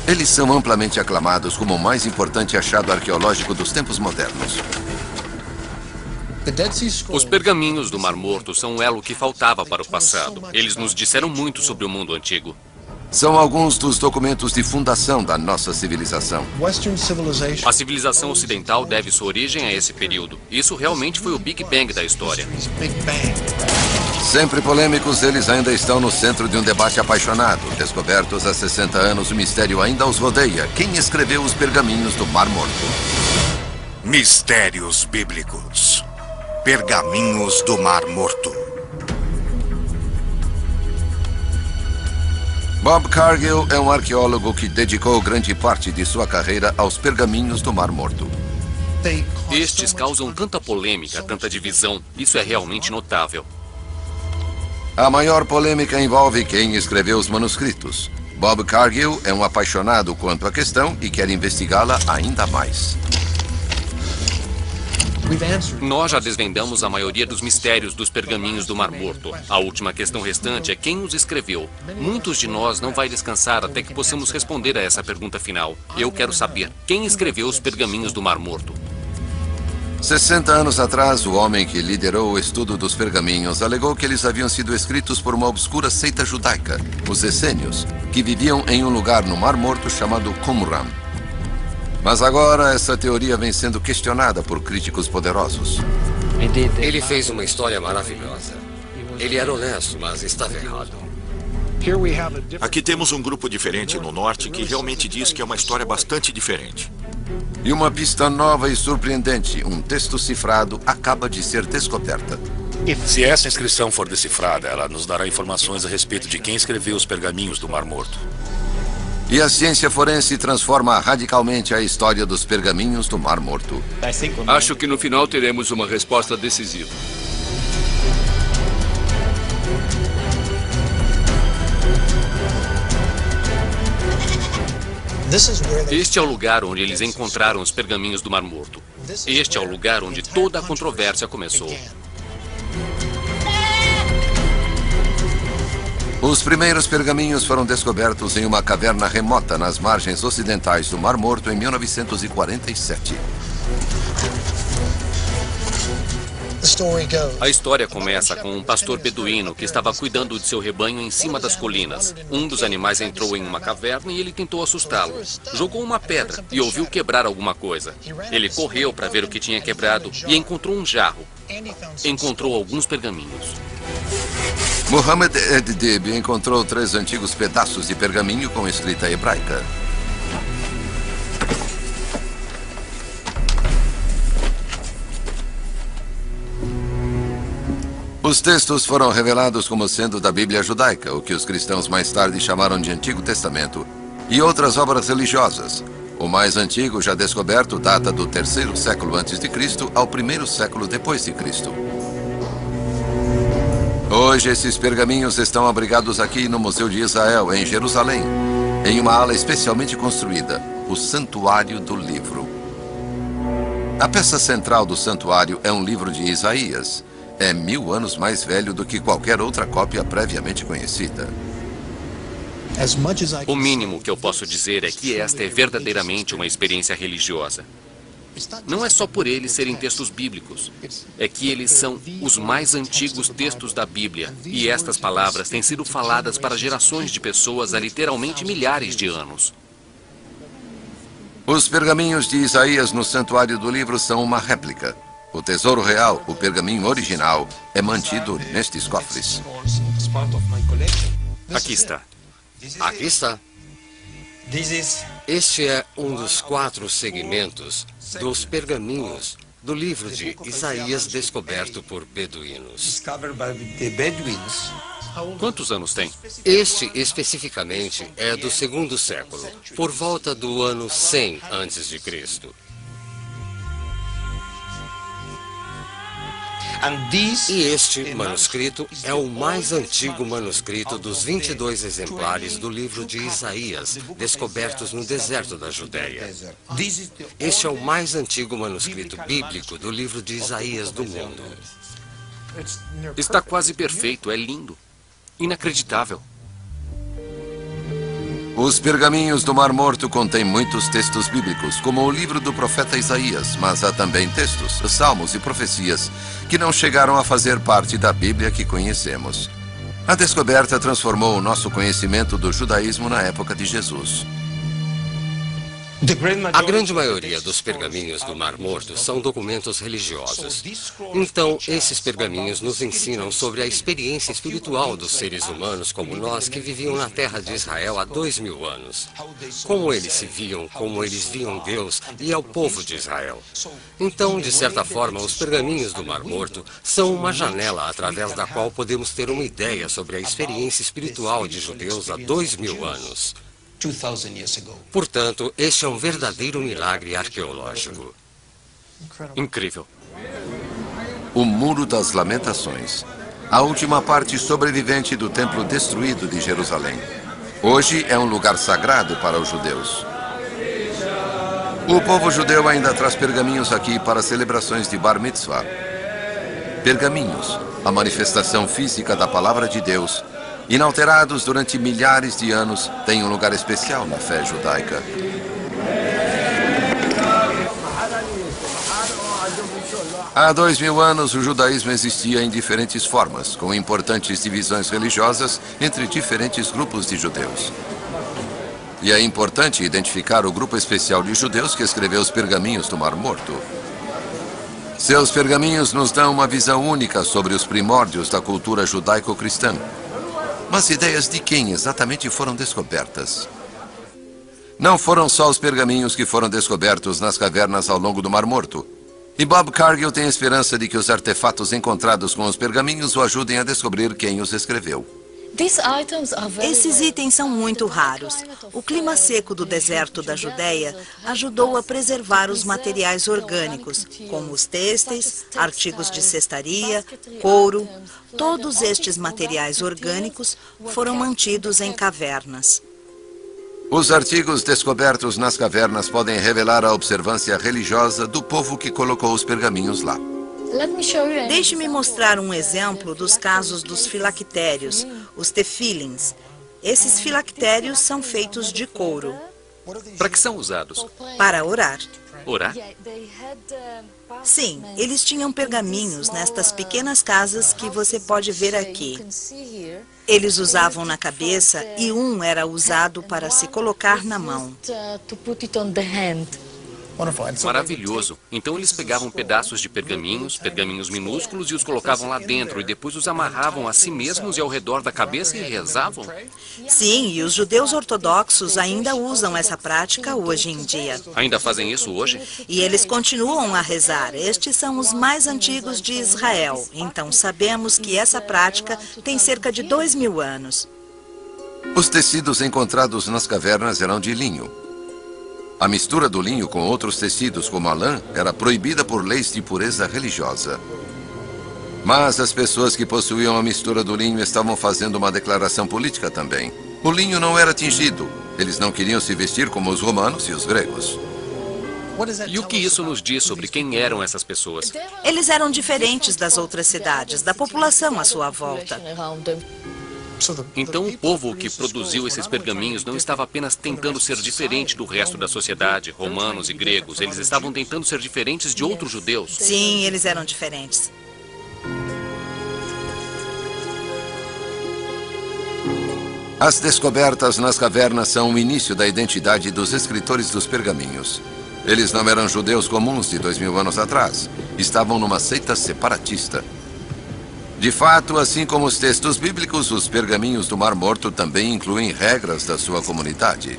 Eles são amplamente aclamados como o mais importante achado arqueológico dos tempos modernos. Os pergaminhos do Mar Morto são um elo que faltava para o passado. Eles nos disseram muito sobre o mundo antigo. São alguns dos documentos de fundação da nossa civilização. A civilização ocidental deve sua origem a esse período. Isso realmente foi o Big Bang da história. Sempre polêmicos, eles ainda estão no centro de um debate apaixonado. Descobertos há 60 anos, o mistério ainda os rodeia. Quem escreveu os pergaminhos do Mar Morto? Mistérios bíblicos. Pergaminhos do Mar Morto. Bob Cargill é um arqueólogo que dedicou grande parte de sua carreira aos pergaminhos do Mar Morto. Estes causam tanta polêmica, tanta divisão. Isso é realmente notável. A maior polêmica envolve quem escreveu os manuscritos. Bob Cargill é um apaixonado quanto à questão e quer investigá-la ainda mais. Nós já desvendamos a maioria dos mistérios dos pergaminhos do Mar Morto. A última questão restante é quem os escreveu. Muitos de nós não vai descansar até que possamos responder a essa pergunta final. Eu quero saber quem escreveu os pergaminhos do Mar Morto. 60 anos atrás, o homem que liderou o estudo dos pergaminhos alegou que eles haviam sido escritos por uma obscura seita judaica, os essênios, que viviam em um lugar no Mar Morto chamado Qumran. Mas agora essa teoria vem sendo questionada por críticos poderosos. Ele fez uma história maravilhosa. Ele era honesto, mas estava errado. Aqui temos um grupo diferente no norte que realmente diz que é uma história bastante diferente. E uma pista nova e surpreendente, um texto cifrado, acaba de ser descoberta. Se essa inscrição for decifrada, ela nos dará informações a respeito de quem escreveu os pergaminhos do Mar Morto. E a ciência forense transforma radicalmente a história dos pergaminhos do Mar Morto. Acho que no final teremos uma resposta decisiva. Este é o lugar onde eles encontraram os pergaminhos do Mar Morto. Este é o lugar onde toda a controvérsia começou. Os primeiros pergaminhos foram descobertos em uma caverna remota nas margens ocidentais do Mar Morto em 1947. A história começa com um pastor beduíno que estava cuidando de seu rebanho em cima das colinas. Um dos animais entrou em uma caverna e ele tentou assustá-lo. Jogou uma pedra e ouviu quebrar alguma coisa. Ele correu para ver o que tinha quebrado e encontrou um jarro. Encontrou alguns pergaminhos. Mohammed Ed-Dib encontrou 3 antigos pedaços de pergaminho com escrita hebraica. Os textos foram revelados como sendo da Bíblia judaica, o que os cristãos mais tarde chamaram de Antigo Testamento, e outras obras religiosas. O mais antigo, já descoberto, data do 3º século a.C. ao 1º século depois de Cristo. Hoje, esses pergaminhos estão abrigados aqui no Museu de Israel, em Jerusalém, em uma ala especialmente construída, o Santuário do Livro. A peça central do santuário é um livro de Isaías. É 1000 anos mais velho do que qualquer outra cópia previamente conhecida. O mínimo que eu posso dizer é que esta é verdadeiramente uma experiência religiosa. Não é só por eles serem textos bíblicos. É que eles são os mais antigos textos da Bíblia. E estas palavras têm sido faladas para gerações de pessoas há literalmente milhares de anos. Os pergaminhos de Isaías no Santuário do Livro são uma réplica. O tesouro real, o pergaminho original, é mantido nestes cofres. Aqui está. Aqui está. Este é um dos 4 segmentos dos pergaminhos do livro de Isaías descoberto por beduínos. Quantos anos tem? Este, especificamente, é do 2º século, por volta do ano 100 a.C. E este manuscrito é o mais antigo manuscrito dos 22 exemplares do livro de Isaías, descobertos no deserto da Judéia. Este é o mais antigo manuscrito bíblico do livro de Isaías do mundo. Está quase perfeito, é lindo. Inacreditável. Os pergaminhos do Mar Morto contêm muitos textos bíblicos, como o livro do profeta Isaías, mas há também textos, salmos e profecias que não chegaram a fazer parte da Bíblia que conhecemos. A descoberta transformou o nosso conhecimento do judaísmo na época de Jesus. A grande maioria dos pergaminhos do Mar Morto são documentos religiosos. Então, esses pergaminhos nos ensinam sobre a experiência espiritual dos seres humanos como nós que viviam na terra de Israel há 2000 anos. Como eles se viam, como eles viam Deus e ao povo de Israel. Então, de certa forma, os pergaminhos do Mar Morto são uma janela através da qual podemos ter uma ideia sobre a experiência espiritual de judeus há 2000 anos. Portanto, este é um verdadeiro milagre arqueológico. Incrível. O Muro das Lamentações. A última parte sobrevivente do templo destruído de Jerusalém. Hoje é um lugar sagrado para os judeus. O povo judeu ainda traz pergaminhos aqui para celebrações de Bar Mitzvah. Pergaminhos, a manifestação física da palavra de Deus, inalterados durante milhares de anos, têm um lugar especial na fé judaica. Há 2000 anos, o judaísmo existia em diferentes formas, com importantes divisões religiosas entre diferentes grupos de judeus. E é importante identificar o grupo especial de judeus que escreveu os pergaminhos do Mar Morto. Seus pergaminhos nos dão uma visão única sobre os primórdios da cultura judaico-cristã. Mas ideias de quem exatamente foram descobertas? Não foram só os pergaminhos que foram descobertos nas cavernas ao longo do Mar Morto. E Bob Cargill tem esperança de que os artefatos encontrados com os pergaminhos o ajudem a descobrir quem os escreveu. Esses itens são muito raros. O clima seco do deserto da Judéia ajudou a preservar os materiais orgânicos, como os têxteis, artigos de cestaria, couro. Todos estes materiais orgânicos foram mantidos em cavernas. Os artigos descobertos nas cavernas podem revelar a observância religiosa do povo que colocou os pergaminhos lá. Deixe-me mostrar um exemplo dos casos dos filactérios, os tefilins. Esses filactérios são feitos de couro. Para que são usados? Para orar. Orar? Sim, eles tinham pergaminhos nestas pequenas casas que você pode ver aqui. Eles usavam na cabeça e um era usado para se colocar na mão. Maravilhoso. Então eles pegavam pedaços de pergaminhos minúsculos e os colocavam lá dentro e depois os amarravam a si mesmos e ao redor da cabeça e rezavam? Sim, e os judeus ortodoxos ainda usam essa prática hoje em dia. Ainda fazem isso hoje? E eles continuam a rezar. Estes são os mais antigos de Israel. Então sabemos que essa prática tem cerca de 2000 anos. Os tecidos encontrados nas cavernas eram de linho. A mistura do linho com outros tecidos, como a lã, era proibida por leis de pureza religiosa. Mas as pessoas que possuíam a mistura do linho estavam fazendo uma declaração política também. O linho não era tingido. Eles não queriam se vestir como os romanos e os gregos. E o que isso nos diz sobre quem eram essas pessoas? Eles eram diferentes das outras cidades, da população à sua volta. Então o povo que produziu esses pergaminhos não estava apenas tentando ser diferente do resto da sociedade, romanos e gregos. Eles estavam tentando ser diferentes de outros judeus. Sim, eles eram diferentes. As descobertas nas cavernas são o início da identidade dos escritores dos pergaminhos. Eles não eram judeus comuns de 2000 anos atrás. Estavam numa seita separatista. De fato, assim como os textos bíblicos, os pergaminhos do Mar Morto também incluem regras da sua comunidade.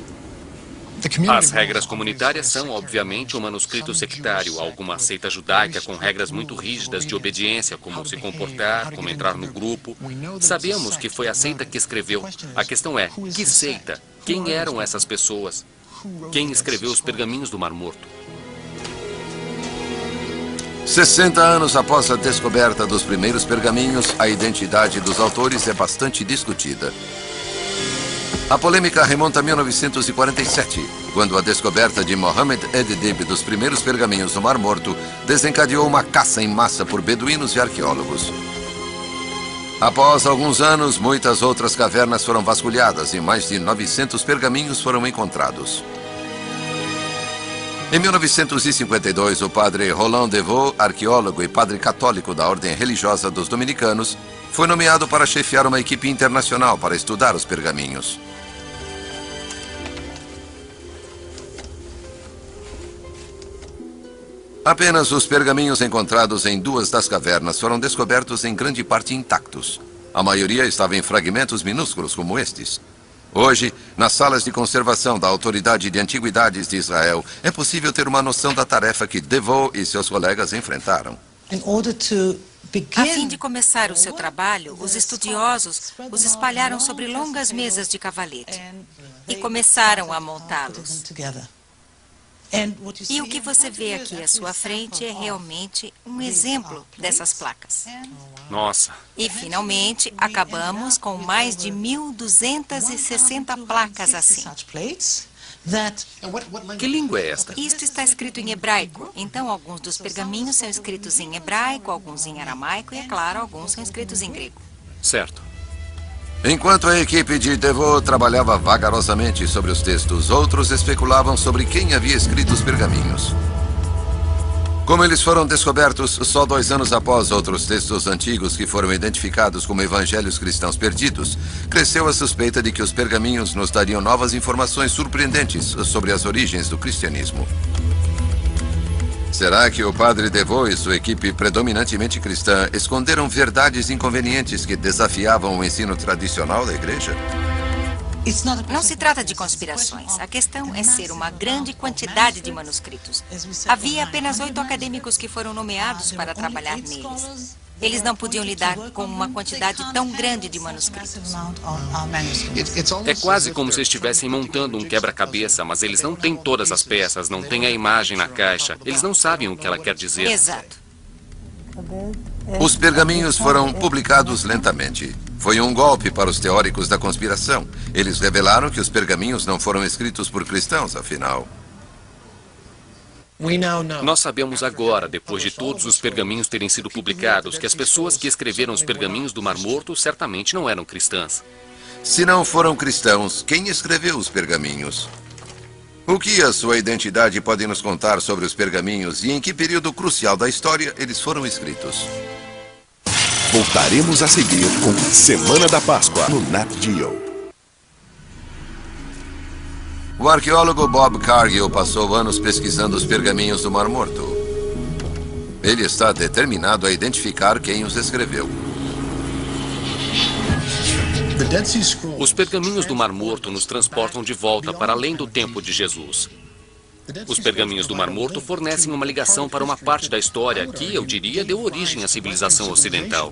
As regras comunitárias são, obviamente, um manuscrito sectário, alguma seita judaica com regras muito rígidas de obediência, como se comportar, como entrar no grupo. Sabemos que foi a seita que escreveu. A questão é, que seita? Quem eram essas pessoas? Quem escreveu os pergaminhos do Mar Morto? 60 anos após a descoberta dos primeiros pergaminhos, a identidade dos autores é bastante discutida. A polêmica remonta a 1947, quando a descoberta de Mohammed Ed-Dib dos primeiros pergaminhos do Mar Morto desencadeou uma caça em massa por beduínos e arqueólogos. Após alguns anos, muitas outras cavernas foram vasculhadas e mais de 900 pergaminhos foram encontrados. Em 1952, o padre Roland Devaux, arqueólogo e padre católico da Ordem Religiosa dos Dominicanos, foi nomeado para chefiar uma equipe internacional para estudar os pergaminhos. Apenas os pergaminhos encontrados em 2 das cavernas foram descobertos em grande parte intactos. A maioria estava em fragmentos minúsculos como estes. Hoje, nas salas de conservação da Autoridade de Antiguidades de Israel, é possível ter uma noção da tarefa que Devaux e seus colegas enfrentaram. A fim de começar o seu trabalho, os estudiosos os espalharam sobre longas mesas de cavalete e começaram a montá-los. E o que você vê aqui à sua frente é realmente um exemplo dessas placas. Nossa. E, finalmente, acabamos com mais de 1.260 placas assim. Que língua é esta? Isto está escrito em hebraico. Então, alguns dos pergaminhos são escritos em hebraico, alguns em aramaico e, é claro, alguns são escritos em grego. Certo. Enquanto a equipe de Devaux trabalhava vagarosamente sobre os textos, outros especulavam sobre quem havia escrito os pergaminhos. Como eles foram descobertos só 2 anos após outros textos antigos que foram identificados como evangelhos cristãos perdidos, cresceu a suspeita de que os pergaminhos nos dariam novas informações surpreendentes sobre as origens do cristianismo. Será que o padre Devaux e sua equipe predominantemente cristã esconderam verdades inconvenientes que desafiavam o ensino tradicional da igreja? Não se trata de conspirações. A questão é ser uma grande quantidade de manuscritos. Havia apenas 8 acadêmicos que foram nomeados para trabalhar neles. Eles não podiam lidar com uma quantidade tão grande de manuscritos. É quase como se estivessem montando um quebra-cabeça, mas eles não têm todas as peças, não têm a imagem na caixa. Eles não sabem o que ela quer dizer. Exato. Os pergaminhos foram publicados lentamente. Foi um golpe para os teóricos da conspiração. Eles revelaram que os pergaminhos não foram escritos por cristãos, afinal. Nós sabemos agora, depois de todos os pergaminhos terem sido publicados, que as pessoas que escreveram os pergaminhos do Mar Morto certamente não eram cristãs. Se não foram cristãos, quem escreveu os pergaminhos? O que a sua identidade pode nos contar sobre os pergaminhos e em que período crucial da história eles foram escritos? Voltaremos a seguir com Semana da Páscoa no Nat Geo. O arqueólogo Bob Cargill passou anos pesquisando os pergaminhos do Mar Morto. Ele está determinado a identificar quem os escreveu. Os pergaminhos do Mar Morto nos transportam de volta para além do tempo de Jesus. Os pergaminhos do Mar Morto fornecem uma ligação para uma parte da história que, eu diria, deu origem à civilização ocidental.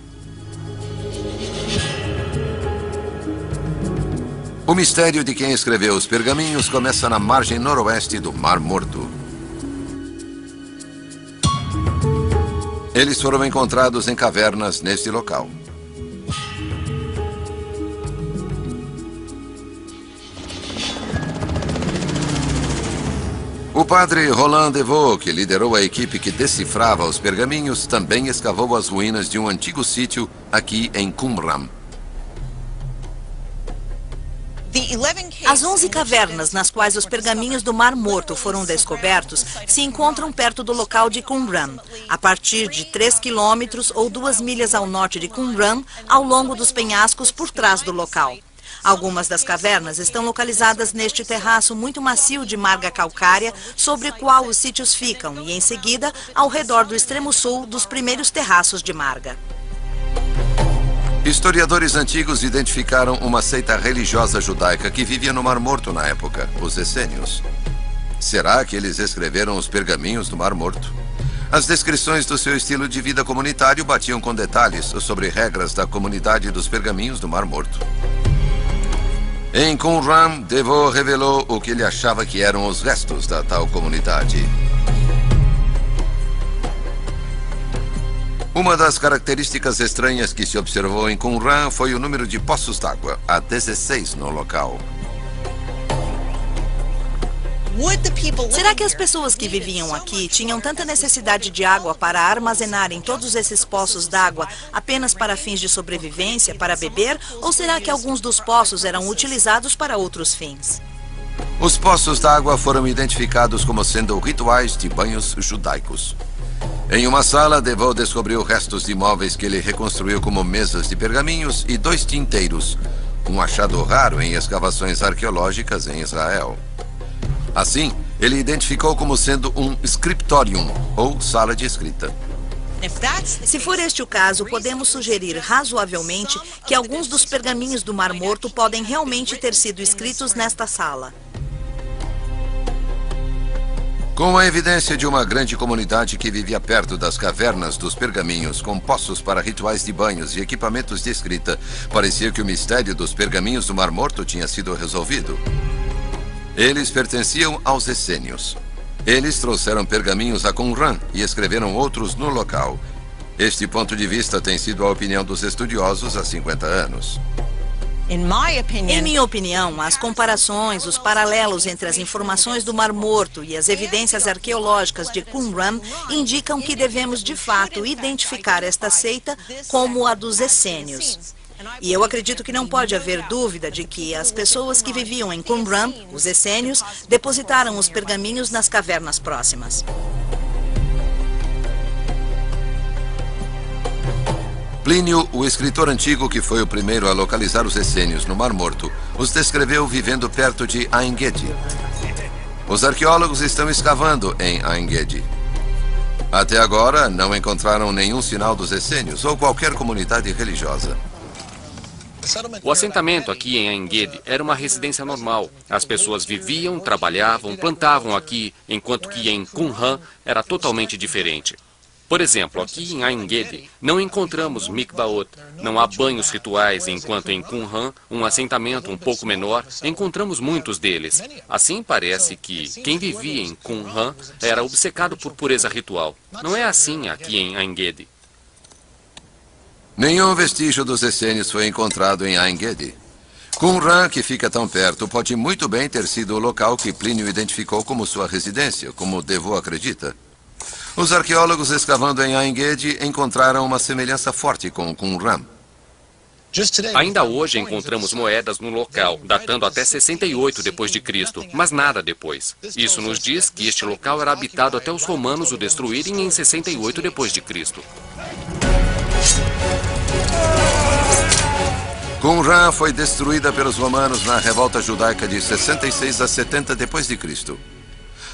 O mistério de quem escreveu os pergaminhos começa na margem noroeste do Mar Morto. Eles foram encontrados em cavernas neste local. O padre Roland Devaux, que liderou a equipe que decifrava os pergaminhos, também escavou as ruínas de um antigo sítio aqui em Qumran. As 11 cavernas nas quais os pergaminhos do Mar Morto foram descobertos se encontram perto do local de Qumran, a partir de 3 quilômetros ou 2 milhas ao norte de Qumran, ao longo dos penhascos por trás do local. Algumas das cavernas estão localizadas neste terraço muito macio de marga calcária, sobre o qual os sítios ficam, e em seguida, ao redor do extremo sul dos primeiros terraços de marga. Historiadores antigos identificaram uma seita religiosa judaica que vivia no Mar Morto na época, os essênios. Será que eles escreveram os pergaminhos do Mar Morto? As descrições do seu estilo de vida comunitário batiam com detalhes sobre regras da comunidade dos pergaminhos do Mar Morto. Em Qumran, Devaux revelou o que ele achava que eram os restos da tal comunidade. Uma das características estranhas que se observou em Qumran foi o número de poços d'água, há 16 no local. Será que as pessoas que viviam aqui tinham tanta necessidade de água para armazenarem todos esses poços d'água apenas para fins de sobrevivência, para beber? Ou será que alguns dos poços eram utilizados para outros fins? Os poços d'água foram identificados como sendo rituais de banhos judaicos. Em uma sala, DeVoe descobriu restos de móveis que ele reconstruiu como mesas de pergaminhos e 2 tinteiros, um achado raro em escavações arqueológicas em Israel. Assim, ele identificou como sendo um scriptorium, ou sala de escrita. Se for este o caso, podemos sugerir razoavelmente que alguns dos pergaminhos do Mar Morto podem realmente ter sido escritos nesta sala. Com a evidência de uma grande comunidade que vivia perto das cavernas dos pergaminhos, com poços para rituais de banhos e equipamentos de escrita, parecia que o mistério dos pergaminhos do Mar Morto tinha sido resolvido. Eles pertenciam aos essênios. Eles trouxeram pergaminhos a Qumran e escreveram outros no local. Este ponto de vista tem sido a opinião dos estudiosos há 50 anos. Em minha opinião, as comparações, os paralelos entre as informações do Mar Morto e as evidências arqueológicas de Qumran indicam que devemos, de fato, identificar esta seita como a dos essênios. E eu acredito que não pode haver dúvida de que as pessoas que viviam em Qumran, os essênios, depositaram os pergaminhos nas cavernas próximas. Plínio, o escritor antigo que foi o primeiro a localizar os essênios no Mar Morto, os descreveu vivendo perto de Ein Gedi. Os arqueólogos estão escavando em Ein Gedi. Até agora, não encontraram nenhum sinal dos essênios ou qualquer comunidade religiosa. O assentamento aqui em Ein Gedi era uma residência normal. As pessoas viviam, trabalhavam, plantavam aqui, enquanto que em Qumran era totalmente diferente. Por exemplo, aqui em Ein Gedi, não encontramos mikvaot, não há banhos rituais, enquanto em Qumran, um assentamento um pouco menor, encontramos muitos deles. Assim parece que quem vivia em Qumran era obcecado por pureza ritual. Não é assim aqui em Ein Gedi. Nenhum vestígio dos essênios foi encontrado em Ein Gedi. Qumran, que fica tão perto, pode muito bem ter sido o local que Plínio identificou como sua residência, como DeVoe acredita. Os arqueólogos escavando em Ein Gedi encontraram uma semelhança forte com Qumran. Ainda hoje encontramos moedas no local, datando até 68 d.C., mas nada depois. Isso nos diz que este local era habitado até os romanos o destruírem em 68 d.C. Qumran foi destruída pelos romanos na revolta judaica de 66 a 70 d.C.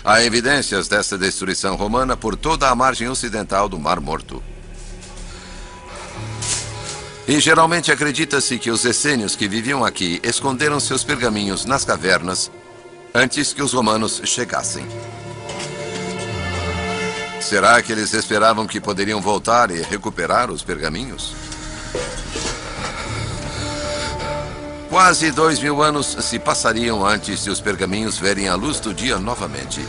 Há evidências dessa destruição romana por toda a margem ocidental do Mar Morto. E geralmente acredita-se que os essênios que viviam aqui esconderam seus pergaminhos nas cavernas antes que os romanos chegassem. Será que eles esperavam que poderiam voltar e recuperar os pergaminhos? Quase 2000 anos se passariam antes de os pergaminhos verem a luz do dia novamente.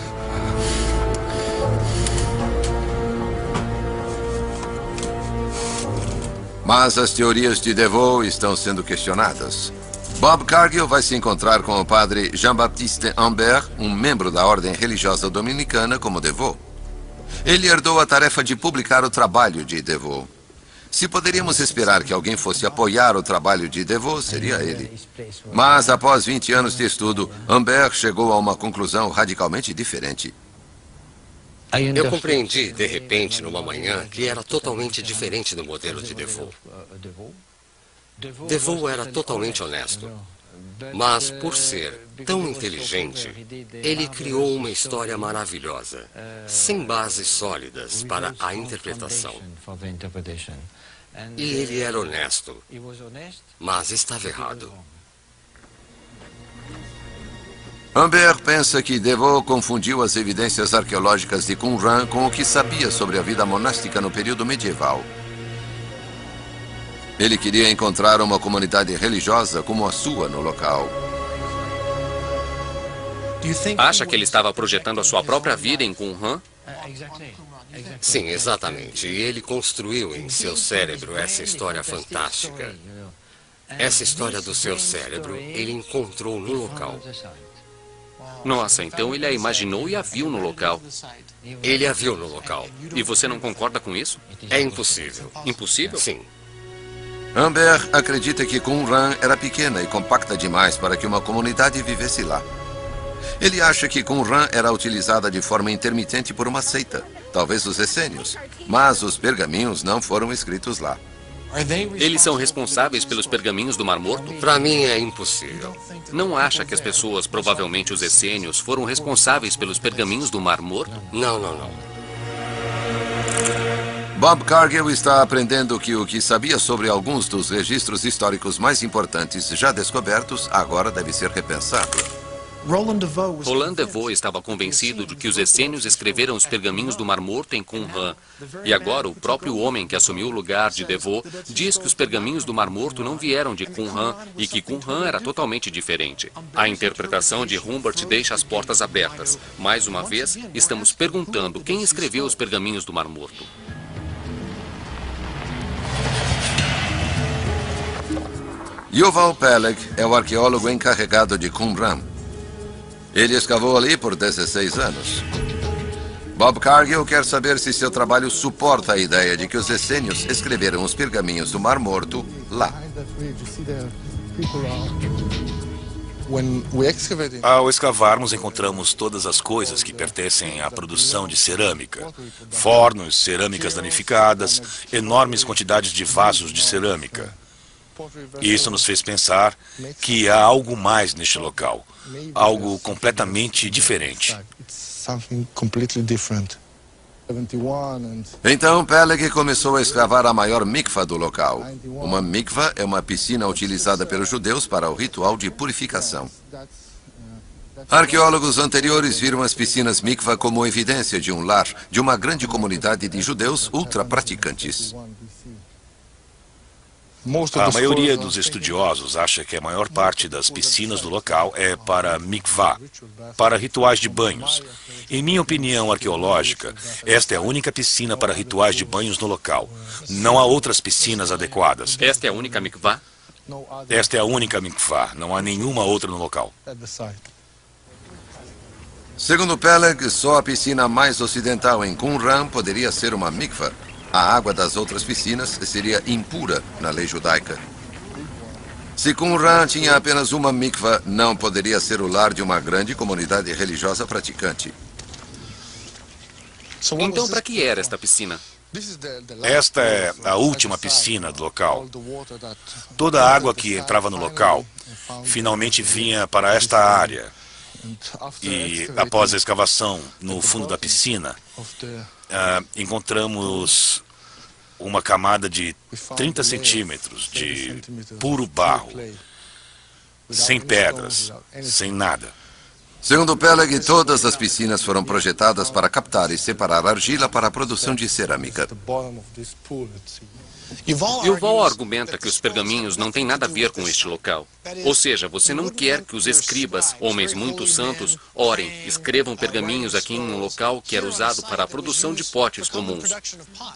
Mas as teorias de DeVoe estão sendo questionadas. Bob Cargill vai se encontrar com o padre Jean-Baptiste Humbert, um membro da ordem religiosa dominicana como DeVoe. Ele herdou a tarefa de publicar o trabalho de DeVoe. Se poderíamos esperar que alguém fosse apoiar o trabalho de DeVoe, seria ele. Mas, após 20 anos de estudo, Humbert chegou a uma conclusão radicalmente diferente. Eu compreendi, de repente, numa manhã, que era totalmente diferente do modelo de DeVoe. DeVoe era totalmente honesto. Mas, por ser tão inteligente, ele criou uma história maravilhosa, sem bases sólidas para a interpretação. E ele era honesto, mas estava errado. Humbert pensa que DeVoe confundiu as evidências arqueológicas de Qumran com o que sabia sobre a vida monástica no período medieval. Ele queria encontrar uma comunidade religiosa como a sua no local. Acha que ele estava projetando a sua própria vida em Qumran? Sim, exatamente. E ele construiu em seu cérebro essa história fantástica. Essa história do seu cérebro ele encontrou no local. Nossa, então ele a imaginou e a viu no local. Ele a viu no local. E você não concorda com isso? É impossível. Impossível? Sim. Humbert acredita que Qumran era pequena e compacta demais para que uma comunidade vivesse lá. Ele acha que Qumran era utilizada de forma intermitente por uma seita, talvez os essênios, mas os pergaminhos não foram escritos lá. Eles são responsáveis pelos pergaminhos do Mar Morto? Para mim é impossível. Não acha que as pessoas, provavelmente os essênios, foram responsáveis pelos pergaminhos do Mar Morto? Não, não, não. Bob Cargill está aprendendo que o que sabia sobre alguns dos registros históricos mais importantes já descobertos agora deve ser repensado. Roland DeVoe estava convencido de que os essênios escreveram os pergaminhos do Mar Morto em Qumran. E agora o próprio homem que assumiu o lugar de DeVoe diz que os pergaminhos do Mar Morto não vieram de Qumran e que Qumran era totalmente diferente. A interpretação de Humbert deixa as portas abertas. Mais uma vez, estamos perguntando quem escreveu os pergaminhos do Mar Morto. Yuval Peleg é o arqueólogo encarregado de Qumran. Ele escavou ali por 16 anos. Bob Cargill quer saber se seu trabalho suporta a ideia de que os essênios escreveram os pergaminhos do Mar Morto lá. Ao escavarmos, encontramos todas as coisas que pertencem à produção de cerâmica. Fornos, cerâmicas danificadas, enormes quantidades de vasos de cerâmica. Isso nos fez pensar que há algo mais neste local. Algo completamente diferente. Então Peleg começou a escavar a maior mikvah do local. Uma mikvah é uma piscina utilizada pelos judeus para o ritual de purificação. Arqueólogos anteriores viram as piscinas mikvah como evidência de um lar de uma grande comunidade de judeus ultra-praticantes. A maioria dos estudiosos acha que a maior parte das piscinas do local é para mikvah, para rituais de banhos. Em minha opinião arqueológica, esta é a única piscina para rituais de banhos no local. Não há outras piscinas adequadas. Esta é a única mikvah? Esta é a única mikvah, não há nenhuma outra no local. Segundo Peleg, só a piscina mais ocidental em Qumran poderia ser uma mikvah. A água das outras piscinas seria impura na lei judaica. Se Qumran tinha apenas uma mikvah, não poderia ser o lar de uma grande comunidade religiosa praticante. Então, para que era esta piscina? Esta é a última piscina do local. Toda a água que entrava no local finalmente vinha para esta área. E após a escavação no fundo da piscina, encontramos uma camada de 30 centímetros de puro barro, sem pedras, sem nada. Segundo Peleg, todas as piscinas foram projetadas para captar e separar argila para a produção de cerâmica. Yuval argumenta que os pergaminhos não têm nada a ver com este local. Ou seja, você não quer que os escribas, homens muito santos, orem, escrevam pergaminhos aqui em um local que era usado para a produção de potes comuns.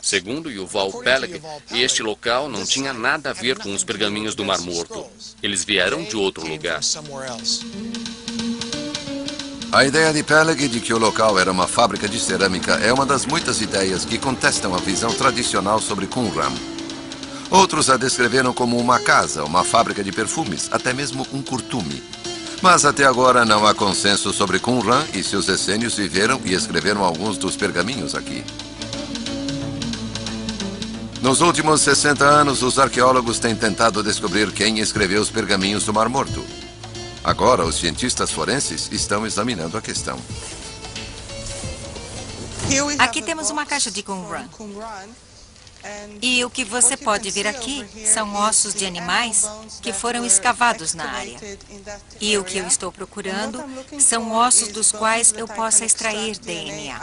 Segundo Yuval Peleg, este local não tinha nada a ver com os pergaminhos do Mar Morto. Eles vieram de outro lugar. A ideia de Peleg de que o local era uma fábrica de cerâmica é uma das muitas ideias que contestam a visão tradicional sobre Qumran. Outros a descreveram como uma casa, uma fábrica de perfumes, até mesmo um curtume. Mas até agora não há consenso sobre Qumran e seus essênios viveram e escreveram alguns dos pergaminhos aqui. Nos últimos 60 anos, os arqueólogos têm tentado descobrir quem escreveu os pergaminhos do Mar Morto. Agora, os cientistas forenses estão examinando a questão. Aqui temos uma caixa de Qumran. E o que você pode ver aqui são ossos de animais que foram escavados na área. E o que eu estou procurando são ossos dos quais eu possa extrair DNA.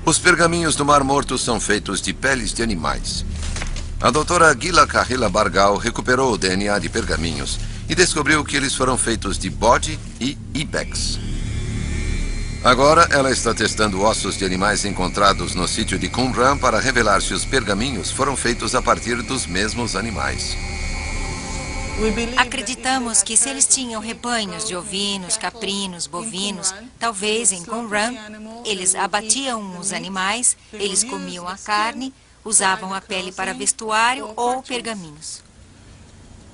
Os pergaminhos do Mar Morto são feitos de peles de animais. A doutora Gila Kahila Bargal recuperou o DNA de pergaminhos e descobriu que eles foram feitos de bode e ibex. Agora, ela está testando ossos de animais encontrados no sítio de Qumran para revelar se os pergaminhos foram feitos a partir dos mesmos animais. Acreditamos que se eles tinham rebanhos de ovinos, caprinos, bovinos, talvez em Qumran, eles abatiam os animais, eles comiam a carne, usavam a pele para vestuário ou pergaminhos.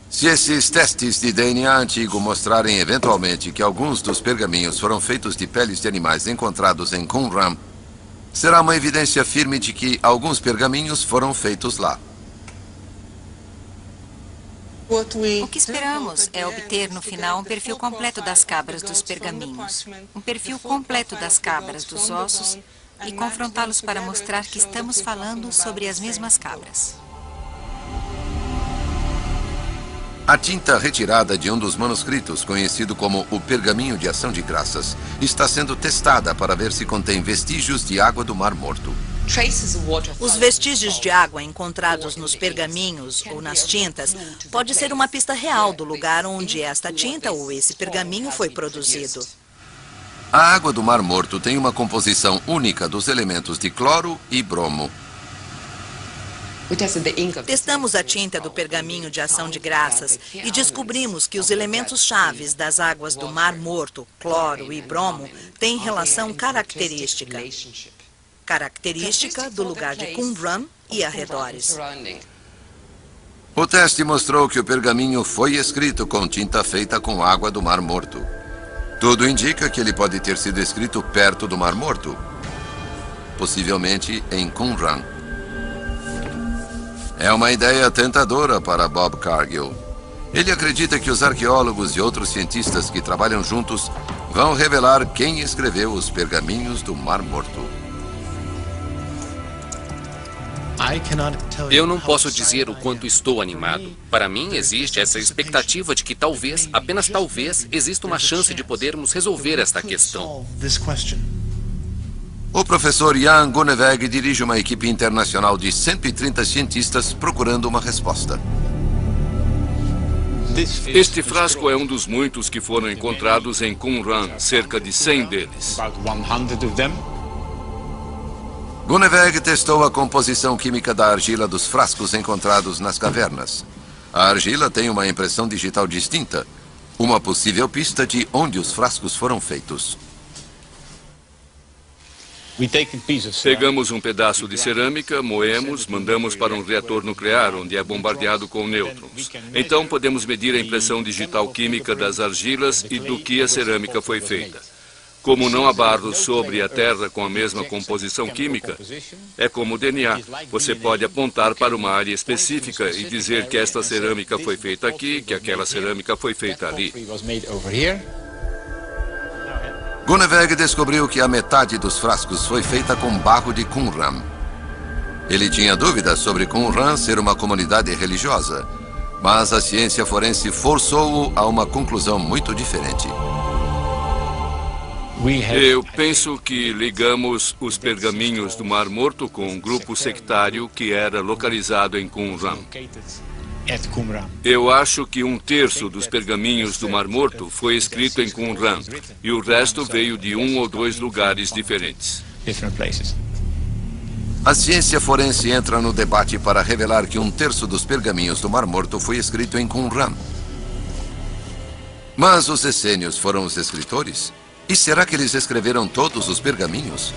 Se esses testes de DNA antigo mostrarem eventualmente que alguns dos pergaminhos foram feitos de peles de animais encontrados em Qumran, será uma evidência firme de que alguns pergaminhos foram feitos lá. O que esperamos é obter no final um perfil completo das cabras dos pergaminhos, um perfil completo das cabras dos ossos e confrontá-los para mostrar que estamos falando sobre as mesmas cabras. A tinta retirada de um dos manuscritos, conhecido como o Pergaminho de Ação de Graças, está sendo testada para ver se contém vestígios de água do Mar Morto. Os vestígios de água encontrados nos pergaminhos ou nas tintas pode ser uma pista real do lugar onde esta tinta ou esse pergaminho foi produzido. A água do Mar Morto tem uma composição única dos elementos de cloro e bromo. Testamos a tinta do pergaminho de ação de graças e descobrimos que os elementos chaves das águas do Mar Morto, cloro e bromo, têm relação característica do lugar de Qumran e arredores. O teste mostrou que o pergaminho foi escrito com tinta feita com água do Mar Morto. Tudo indica que ele pode ter sido escrito perto do Mar Morto, possivelmente em Qumran. É uma ideia tentadora para Bob Cargill. Ele acredita que os arqueólogos e outros cientistas que trabalham juntos vão revelar quem escreveu os pergaminhos do Mar Morto. Eu não posso dizer o quanto estou animado. Para mim, existe essa expectativa de que talvez, apenas talvez, exista uma chance de podermos resolver esta questão. O professor Jan Gunneweg dirige uma equipe internacional de 130 cientistas procurando uma resposta. Este frasco é um dos muitos que foram encontrados em Qumran, cerca de 100 deles. Gunneweg testou a composição química da argila dos frascos encontrados nas cavernas. A argila tem uma impressão digital distinta, uma possível pista de onde os frascos foram feitos. Pegamos um pedaço de cerâmica, moemos, mandamos para um reator nuclear, onde é bombardeado com nêutrons. Então podemos medir a impressão digital química das argilas e do que a cerâmica foi feita. Como não há barro sobre a terra com a mesma composição química, é como o DNA. Você pode apontar para uma área específica e dizer que esta cerâmica foi feita aqui, que aquela cerâmica foi feita ali. Gunneweg descobriu que a metade dos frascos foi feita com barro de Qumran. Ele tinha dúvidas sobre Qumran ser uma comunidade religiosa, mas a ciência forense forçou-o a uma conclusão muito diferente. Eu penso que ligamos os pergaminhos do Mar Morto com um grupo sectário que era localizado em Qumran. Eu acho que 1/3 dos pergaminhos do Mar Morto foi escrito em Qumran e o resto veio de 1 ou 2 lugares diferentes. A ciência forense entra no debate para revelar que 1/3 dos pergaminhos do Mar Morto foi escrito em Qumran. Mas os essênios foram os escritores? E será que eles escreveram todos os pergaminhos?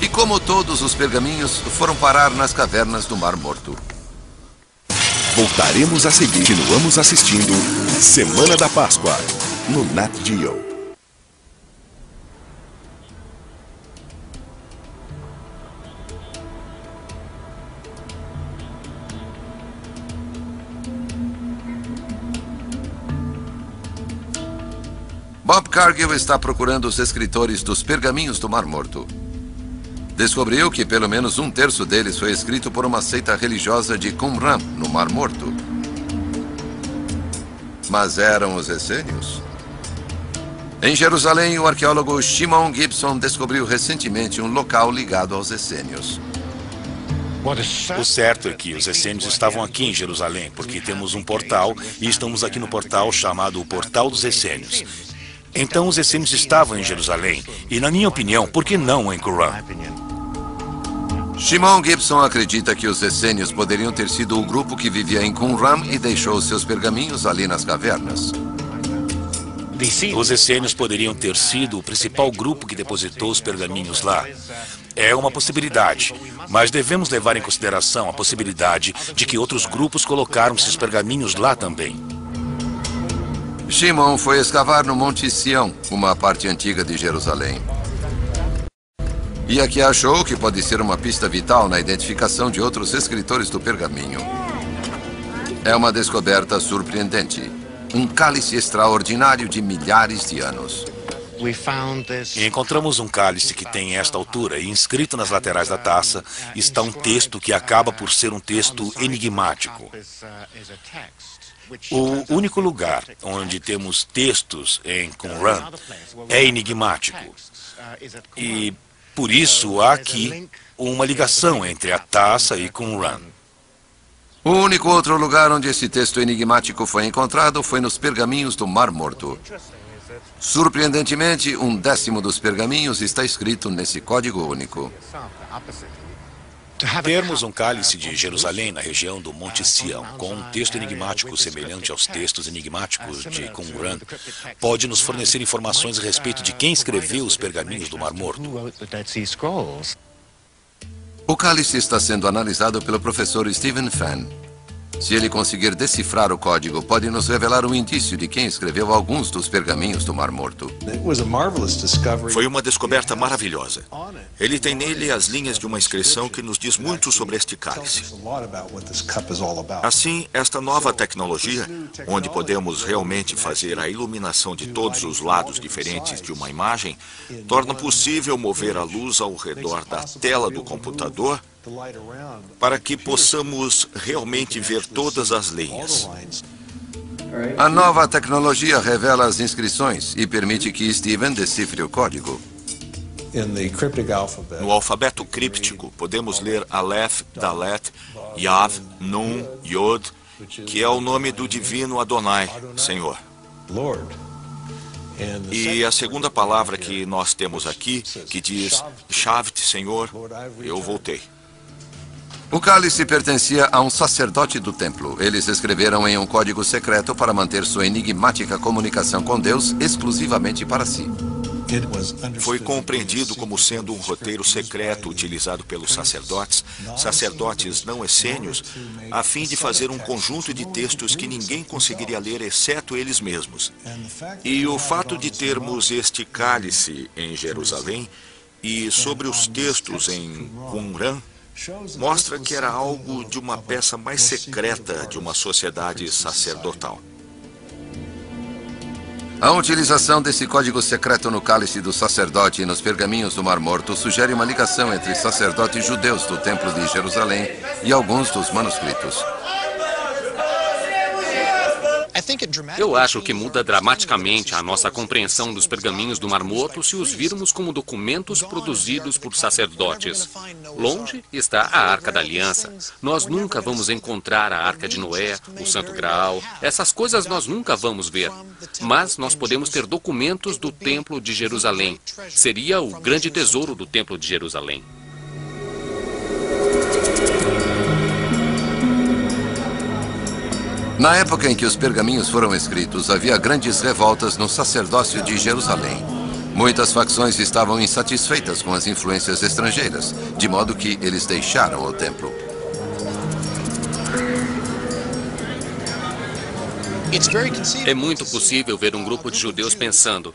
E como todos os pergaminhos foram parar nas cavernas do Mar Morto? Voltaremos a seguir. Continuamos assistindo Semana da Páscoa, no Nat Geo. Bob Cargill está procurando os escritores dos pergaminhos do Mar Morto. Descobriu que pelo menos 1/3 deles foi escrito por uma seita religiosa de Qumran, no Mar Morto. Mas eram os essênios? Em Jerusalém, o arqueólogo Shimon Gibson descobriu recentemente um local ligado aos essênios. O certo é que os essênios estavam aqui em Jerusalém, porque temos um portal e estamos aqui no portal chamado o Portal dos Essênios. Então os essênios estavam em Jerusalém e, na minha opinião, por que não em Qumran? Shimon Gibson acredita que os essênios poderiam ter sido o grupo que vivia em Qumran e deixou seus pergaminhos ali nas cavernas. Os essênios poderiam ter sido o principal grupo que depositou os pergaminhos lá. É uma possibilidade, mas devemos levar em consideração a possibilidade de que outros grupos colocaram seus pergaminhos lá também. Shimon foi escavar no Monte Sião, uma parte antiga de Jerusalém. E aqui achou que pode ser uma pista vital na identificação de outros escritores do pergaminho. É uma descoberta surpreendente. Um cálice extraordinário de milhares de anos. E encontramos um cálice que tem esta altura e inscrito nas laterais da taça está um texto que acaba por ser um texto enigmático. O único lugar onde temos textos em Qumran é enigmático. E por isso há aqui uma ligação entre a taça e Qumran. O único outro lugar onde esse texto enigmático foi encontrado foi nos pergaminhos do Mar Morto. Surpreendentemente, 1/10 dos pergaminhos está escrito nesse código único. Termos um cálice de Jerusalém na região do Monte Sião, com um texto enigmático semelhante aos textos enigmáticos de Qumran, pode nos fornecer informações a respeito de quem escreveu os pergaminhos do Mar Morto. O cálice está sendo analisado pelo professor Stephen Fenn. Se ele conseguir decifrar o código, pode nos revelar um indício de quem escreveu alguns dos pergaminhos do Mar Morto. Foi uma descoberta maravilhosa. Ele tem nele as linhas de uma inscrição que nos diz muito sobre este cálice. Assim, esta nova tecnologia, onde podemos realmente fazer a iluminação de todos os lados diferentes de uma imagem, torna possível mover a luz ao redor da tela do computador para que possamos realmente ver todas as linhas. A nova tecnologia revela as inscrições e permite que Stephen decifre o código. No alfabeto críptico, podemos ler Aleph, Dalet, Yav, Nun, Yod, que é o nome do divino Adonai, Senhor. E a segunda palavra que nós temos aqui, que diz Shavt, Senhor, eu voltei. O cálice pertencia a um sacerdote do templo. Eles escreveram em um código secreto para manter sua enigmática comunicação com Deus exclusivamente para si. Foi compreendido como sendo um roteiro secreto utilizado pelos sacerdotes não essênios, a fim de fazer um conjunto de textos que ninguém conseguiria ler exceto eles mesmos. E o fato de termos este cálice em Jerusalém e sobre os textos em Qumran mostra que era algo de uma peça mais secreta de uma sociedade sacerdotal. A utilização desse código secreto no cálice do sacerdote e nos pergaminhos do Mar Morto sugere uma ligação entre sacerdotes judeus do Templo de Jerusalém e alguns dos manuscritos. Eu acho que muda dramaticamente a nossa compreensão dos pergaminhos do Mar Morto se os virmos como documentos produzidos por sacerdotes. Longe está a Arca da Aliança. Nós nunca vamos encontrar a Arca de Noé, o Santo Graal. Essas coisas nós nunca vamos ver. Mas nós podemos ter documentos do Templo de Jerusalém. Seria o grande tesouro do Templo de Jerusalém. Na época em que os pergaminhos foram escritos, havia grandes revoltas no sacerdócio de Jerusalém. Muitas facções estavam insatisfeitas com as influências estrangeiras, de modo que eles deixaram o templo. É muito possível ver um grupo de judeus pensando: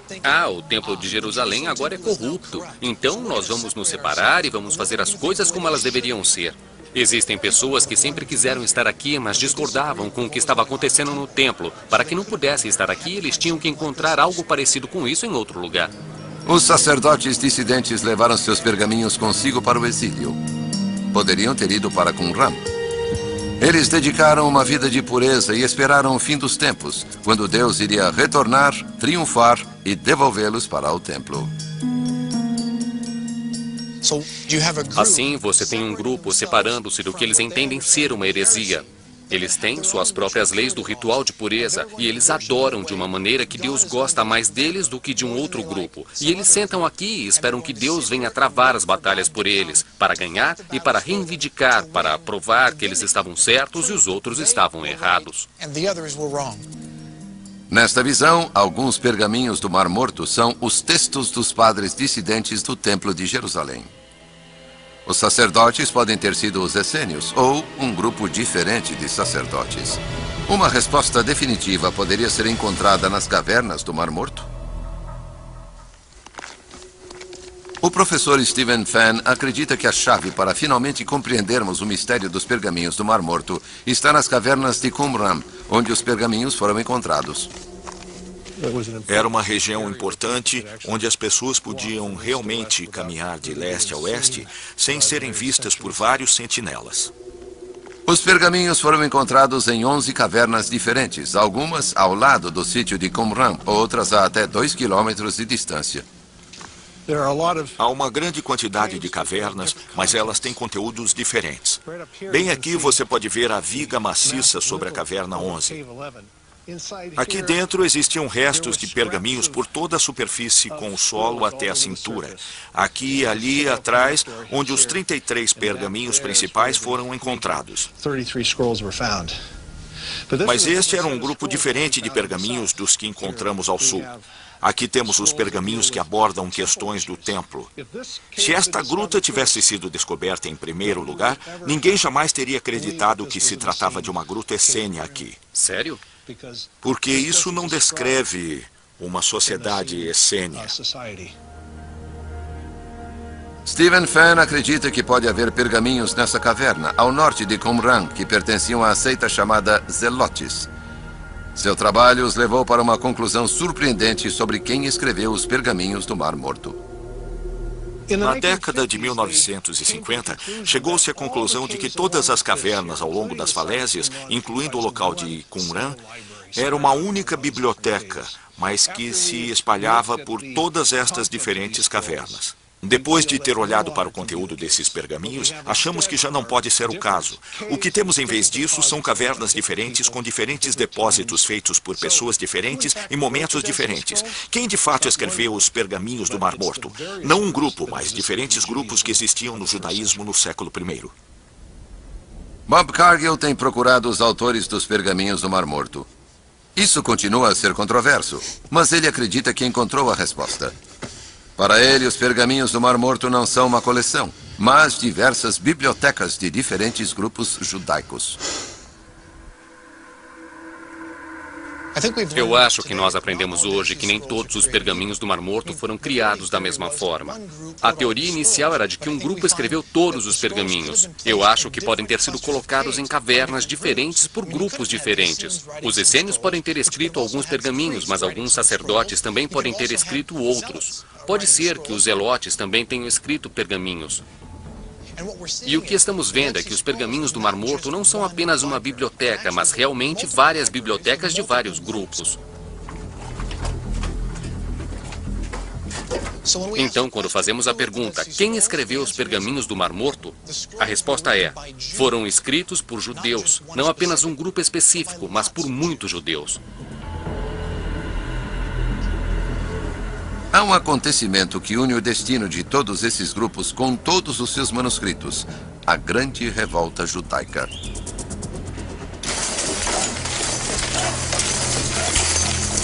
o Templo de Jerusalém agora é corrupto, então nós vamos nos separar e vamos fazer as coisas como elas deveriam ser. Existem pessoas que sempre quiseram estar aqui, mas discordavam com o que estava acontecendo no templo. Para que não pudessem estar aqui, eles tinham que encontrar algo parecido com isso em outro lugar. Os sacerdotes dissidentes levaram seus pergaminhos consigo para o exílio. Poderiam ter ido para Qumran. Eles dedicaram uma vida de pureza e esperaram o fim dos tempos, quando Deus iria retornar, triunfar e devolvê-los para o templo. Assim, você tem um grupo separando-se do que eles entendem ser uma heresia. Eles têm suas próprias leis do ritual de pureza e eles adoram de uma maneira que Deus gosta mais deles do que de um outro grupo. E eles sentam aqui e esperam que Deus venha travar as batalhas por eles, para ganhar e para reivindicar, para provar que eles estavam certos e os outros estavam errados. Nesta visão, alguns pergaminhos do Mar Morto são os textos dos padres dissidentes do Templo de Jerusalém. Os sacerdotes podem ter sido os essênios ou um grupo diferente de sacerdotes. Uma resposta definitiva poderia ser encontrada nas cavernas do Mar Morto? O professor Stephen Fenn acredita que a chave para finalmente compreendermos o mistério dos pergaminhos do Mar Morto está nas cavernas de Qumran, onde os pergaminhos foram encontrados. Era uma região importante onde as pessoas podiam realmente caminhar de leste a oeste sem serem vistas por vários sentinelas. Os pergaminhos foram encontrados em 11 cavernas diferentes, algumas ao lado do sítio de Qumran, outras a até 2 quilômetros de distância. Há uma grande quantidade de cavernas, mas elas têm conteúdos diferentes. Bem aqui você pode ver a viga maciça sobre a caverna 11. Aqui dentro existiam restos de pergaminhos por toda a superfície com o solo até a cintura. Aqui e ali atrás, onde os 33 pergaminhos principais foram encontrados. Mas este era um grupo diferente de pergaminhos dos que encontramos ao sul. Aqui temos os pergaminhos que abordam questões do templo. Se esta gruta tivesse sido descoberta em primeiro lugar, ninguém jamais teria acreditado que se tratava de uma gruta essênia aqui. Sério? Porque isso não descreve uma sociedade essênia. Stephen Fenn acredita que pode haver pergaminhos nessa caverna, ao norte de Qumran, que pertenciam à seita chamada Zelotes. Seu trabalho os levou para uma conclusão surpreendente sobre quem escreveu os pergaminhos do Mar Morto. Na década de 1950, chegou-se à conclusão de que todas as cavernas ao longo das falésias, incluindo o local de Qumran, era uma única biblioteca, mas que se espalhava por todas estas diferentes cavernas. Depois de ter olhado para o conteúdo desses pergaminhos, achamos que já não pode ser o caso. O que temos em vez disso são cavernas diferentes com diferentes depósitos feitos por pessoas diferentes em momentos diferentes. Quem de fato escreveu os pergaminhos do Mar Morto? Não um grupo, mas diferentes grupos que existiam no judaísmo no século I. Bob Cargill tem procurado os autores dos pergaminhos do Mar Morto. Isso continua a ser controverso, mas ele acredita que encontrou a resposta. Para ele, os pergaminhos do Mar Morto não são uma coleção, mas diversas bibliotecas de diferentes grupos judaicos. Eu acho que nós aprendemos hoje que nem todos os pergaminhos do Mar Morto foram criados da mesma forma. A teoria inicial era de que um grupo escreveu todos os pergaminhos. Eu acho que podem ter sido colocados em cavernas diferentes por grupos diferentes. Os essênios podem ter escrito alguns pergaminhos, mas alguns sacerdotes também podem ter escrito outros. Pode ser que os zelotes também tenham escrito pergaminhos. E o que estamos vendo é que os pergaminhos do Mar Morto não são apenas uma biblioteca, mas realmente várias bibliotecas de vários grupos. Então, quando fazemos a pergunta, quem escreveu os pergaminhos do Mar Morto? A resposta é, foram escritos por judeus, não apenas um grupo específico, mas por muitos judeus. Há um acontecimento que une o destino de todos esses grupos com todos os seus manuscritos, a Grande Revolta Judaica.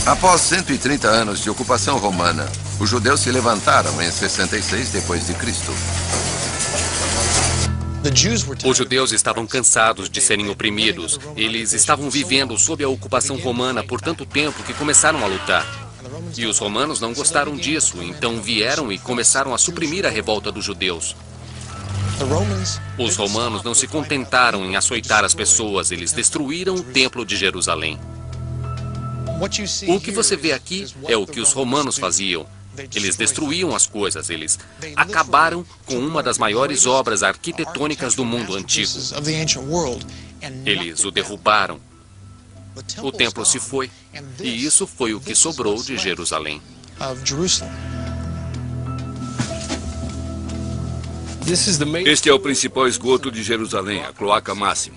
Após 130 anos de ocupação romana, os judeus se levantaram em 66 depois de Cristo. Os judeus estavam cansados de serem oprimidos. Eles estavam vivendo sob a ocupação romana por tanto tempo que começaram a lutar. E os romanos não gostaram disso, então vieram e começaram a suprimir a revolta dos judeus. Os romanos não se contentaram em açoitar as pessoas, eles destruíram o templo de Jerusalém. O que você vê aqui é o que os romanos faziam. Eles destruíam as coisas, eles acabaram com uma das maiores obras arquitetônicas do mundo antigo. Eles o derrubaram. O templo se foi, e isso foi o que sobrou de Jerusalém. Este é o principal esgoto de Jerusalém, a cloaca máxima.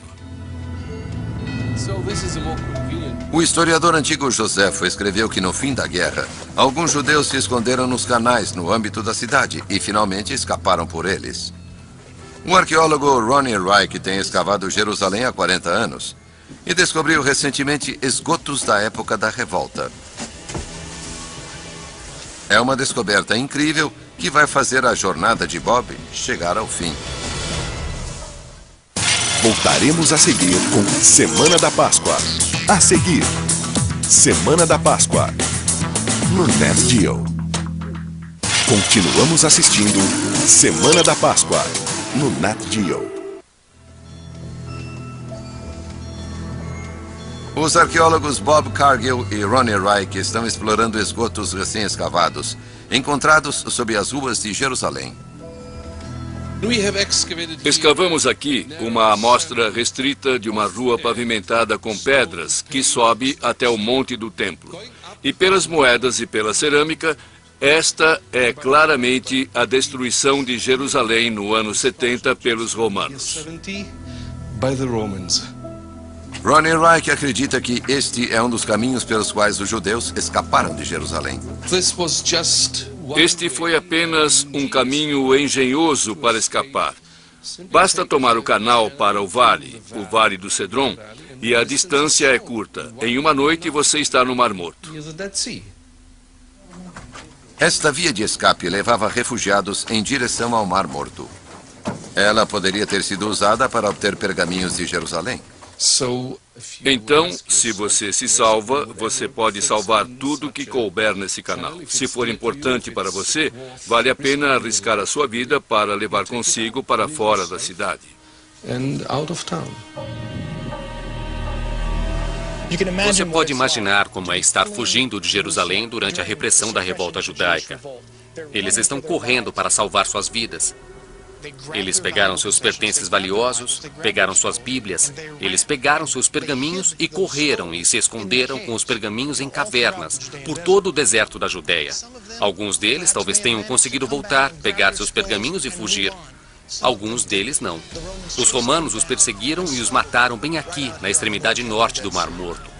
O historiador antigo Joséfo escreveu que no fim da guerra, alguns judeus se esconderam nos canais no âmbito da cidade e finalmente escaparam por eles. O arqueólogo Ronnie Reich tem escavado Jerusalém há 40 anos e descobriu recentemente esgotos da época da revolta. É uma descoberta incrível que vai fazer a jornada de Bob chegar ao fim. Voltaremos a seguir com Semana da Páscoa. A seguir, Semana da Páscoa, no Nat Geo. Continuamos assistindo Semana da Páscoa, no Nat Geo. Os arqueólogos Bob Cargill e Ronnie Reich estão explorando esgotos recém-escavados, encontrados sob as ruas de Jerusalém. Escavamos aqui uma amostra restrita de uma rua pavimentada com pedras que sobe até o Monte do Templo. E pelas moedas e pela cerâmica, esta é claramente a destruição de Jerusalém no ano 70 pelos romanos. Ronnie Reich acredita que este é um dos caminhos pelos quais os judeus escaparam de Jerusalém. Este foi apenas um caminho engenhoso para escapar. Basta tomar o canal para o Vale do Cedron, e a distância é curta. Em uma noite você está no Mar Morto. Esta via de escape levava refugiados em direção ao Mar Morto. Ela poderia ter sido usada para obter pergaminhos de Jerusalém. Então, se você se salva, você pode salvar tudo que couber nesse canal. Se for importante para você, vale a pena arriscar a sua vida para levar consigo para fora da cidade. Você pode imaginar como é estar fugindo de Jerusalém durante a repressão da revolta judaica. Eles estão correndo para salvar suas vidas. Eles pegaram seus pertences valiosos, pegaram suas bíblias, eles pegaram seus pergaminhos e correram e se esconderam com os pergaminhos em cavernas, por todo o deserto da Judéia. Alguns deles talvez tenham conseguido voltar, pegar seus pergaminhos e fugir. Alguns deles não. Os romanos os perseguiram e os mataram bem aqui, na extremidade norte do Mar Morto.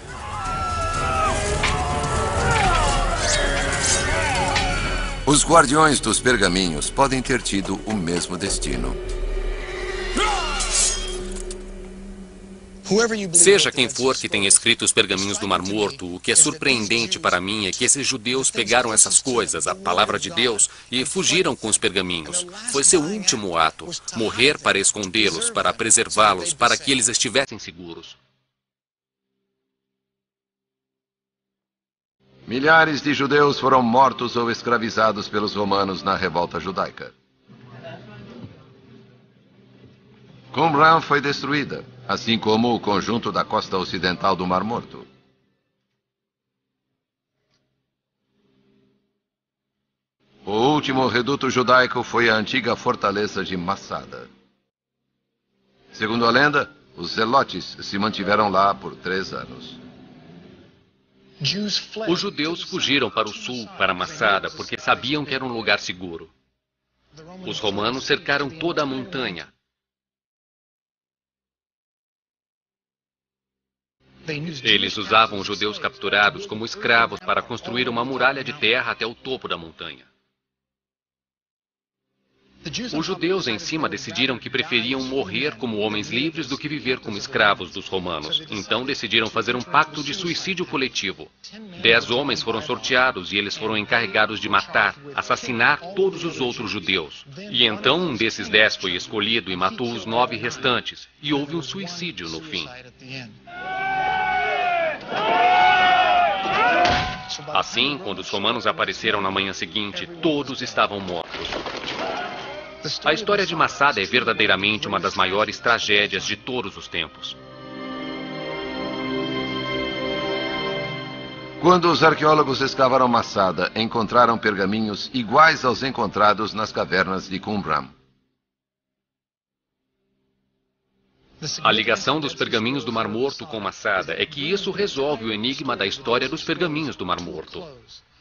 Os guardiões dos pergaminhos podem ter tido o mesmo destino. Seja quem for que tenha escrito os pergaminhos do Mar Morto, o que é surpreendente para mim é que esses judeus pegaram essas coisas, a palavra de Deus, e fugiram com os pergaminhos. Foi seu último ato, morrer para escondê-los, para preservá-los, para que eles estivessem seguros. Milhares de judeus foram mortos ou escravizados pelos romanos na revolta judaica. Qumran foi destruída, assim como o conjunto da costa ocidental do Mar Morto. O último reduto judaico foi a antiga fortaleza de Massada. Segundo a lenda, os zelotes se mantiveram lá por 3 anos. Os judeus fugiram para o sul, para Massada, porque sabiam que era um lugar seguro. Os romanos cercaram toda a montanha. Eles usavam os judeus capturados como escravos para construir uma muralha de terra até o topo da montanha. Os judeus em cima decidiram que preferiam morrer como homens livres do que viver como escravos dos romanos. Então decidiram fazer um pacto de suicídio coletivo. 10 homens foram sorteados e eles foram encarregados de matar, assassinar todos os outros judeus. E então um desses 10 foi escolhido e matou os 9 restantes. E houve um suicídio no fim. Assim, quando os romanos apareceram na manhã seguinte, todos estavam mortos. A história de Massada é verdadeiramente uma das maiores tragédias de todos os tempos. Quando os arqueólogos escavaram Massada, encontraram pergaminhos iguais aos encontrados nas cavernas de Qumran. A ligação dos pergaminhos do Mar Morto com Massada é que isso resolve o enigma da história dos pergaminhos do Mar Morto.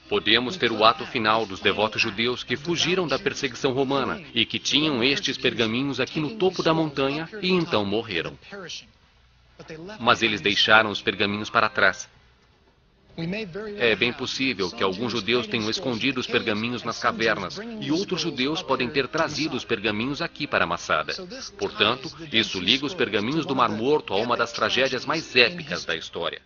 Podemos ter o ato final dos devotos judeus que fugiram da perseguição romana e que tinham estes pergaminhos aqui no topo da montanha e então morreram. Mas eles deixaram os pergaminhos para trás. É bem possível que alguns judeus tenham escondido os pergaminhos nas cavernas e outros judeus podem ter trazido os pergaminhos aqui para Masada. Portanto, isso liga os pergaminhos do Mar Morto a uma das tragédias mais épicas da história.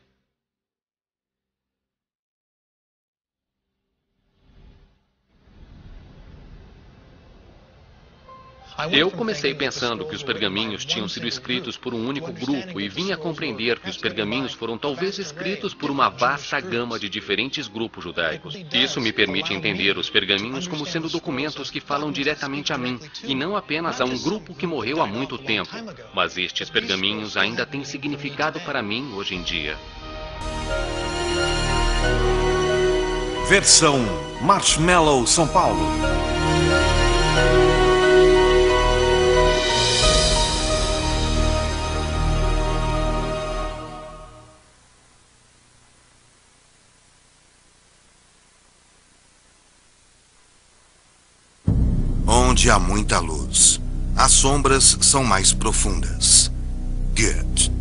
Eu comecei pensando que os pergaminhos tinham sido escritos por um único grupo e vim a compreender que os pergaminhos foram talvez escritos por uma vasta gama de diferentes grupos judaicos. Isso me permite entender os pergaminhos como sendo documentos que falam diretamente a mim e não apenas a um grupo que morreu há muito tempo. Mas estes pergaminhos ainda têm significado para mim hoje em dia. Versão Marshmallow São Paulo. Onde há muita luz, as sombras são mais profundas. Goethe.